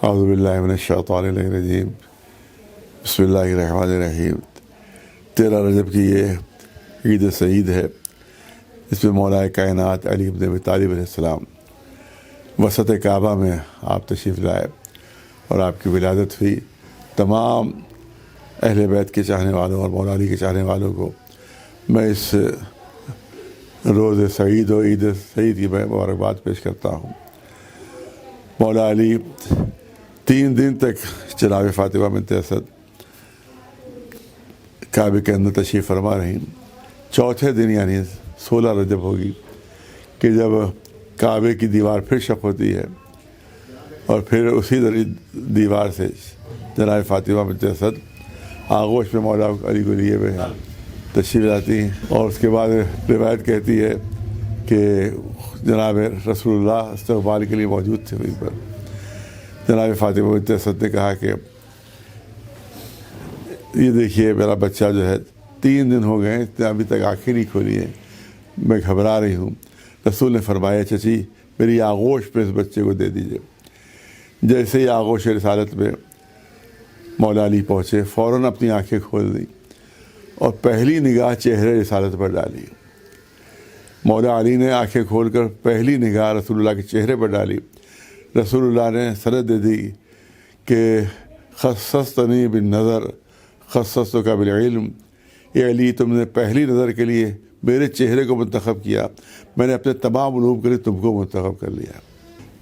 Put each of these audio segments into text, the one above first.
اعوذ باللہ من الشیطان الرجیم بسم اللہ الرحمن الرحیم۔ 13 رجب کی یہ عید سعید ہے، اس میں مولا کائنات علی بن ابی طالب علیہ السلام وسط کعبہ میں آپ تشریف لائے اور آپ کی ولادت ہوئی۔ تمام اہل بیت کے چاہنے والوں اور مولا علی کے چاہنے والوں کو میں اس روز سعید و عید سعید کی مبارکباد پیش کرتا ہوں۔ مولا علی 3 دن تک جناب فاطمہ بنت اسد کعبے کے اندر تشریف فرما رہیں۔ چوتھے دن یعنی 16 رجب ہوگی کہ جب کعبے کی دیوار پھر شق ہوتی ہے اور پھر اسی دیوار سے جناب فاطمہ بنت اسد آغوش میں مولا علی کو لیے ہوئے تشریف لاتی ہیں، اور اس کے بعد روایت کہتی ہے کہ جناب رسول اللہ استقبال کے لیے موجود تھے وہیں پر۔ جناب فاطمہ بنت اسد نے کہا کہ یہ دیکھیے میرا بچہ جو ہے 3 دن ہو گئے ہیں، ابھی تک آنکھیں نہیں کھولی ہیں، میں گھبرا رہی ہوں۔ رسول نے فرمایا چچی میری آغوش پہ اس بچے کو دے دیجیے۔ جیسے ہی آغوش رسالت میں مولا علی پہنچے، فوراً اپنی آنکھیں کھول دیں اور پہلی نگاہ چہرے رسالت پر ڈالی۔ مولا علی نے آنکھیں کھول کر پہلی نگاہ رسول اللہ کے چہرے پر ڈالی۔ رسول اللہ نے سند دے دی کہ خصصتنی بالنظر خصصتک بالعلم، اے علی تم نے پہلی نظر کے لیے میرے چہرے کو منتخب کیا، میں نے اپنے تمام علوم کے لیے تم کو منتخب کر لیا۔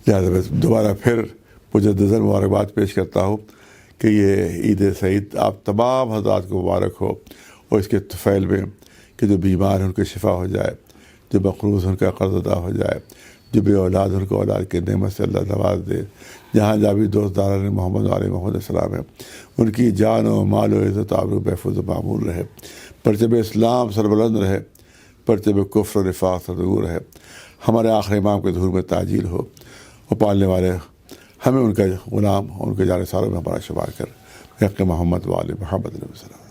لہٰذا میں دوبارہ پھر مجدداً مبارکباد پیش کرتا ہوں کہ یہ عید سعید آپ تمام حضرات کو مبارک ہو، اور اس کے طفیل میں کہ جو بیمار ہیں ان کی شفا ہو جائے، جو مقروض ان کا قرض ادا ہو جائے، جو بے اولاد ان کو اولاد کے نعمت سے اللہ نواز دے، جہاں جہاں بھی دوست داران محمد علیہ محمد السلام ہے ان کی جان و مال و عزت آبرو محفوظ و معمول رہے، پرچم اسلام سربلند رہے، پرچم کفر و نفاق سے دور رہے، ہمارے آخری امام کے ظہور میں تعجیل ہو، اور پالنے والے ہمیں ان کا غلام اور ان کے جانثاروں میں ہمارا شمار کر حق محمد و آل محمد علیہ السلام۔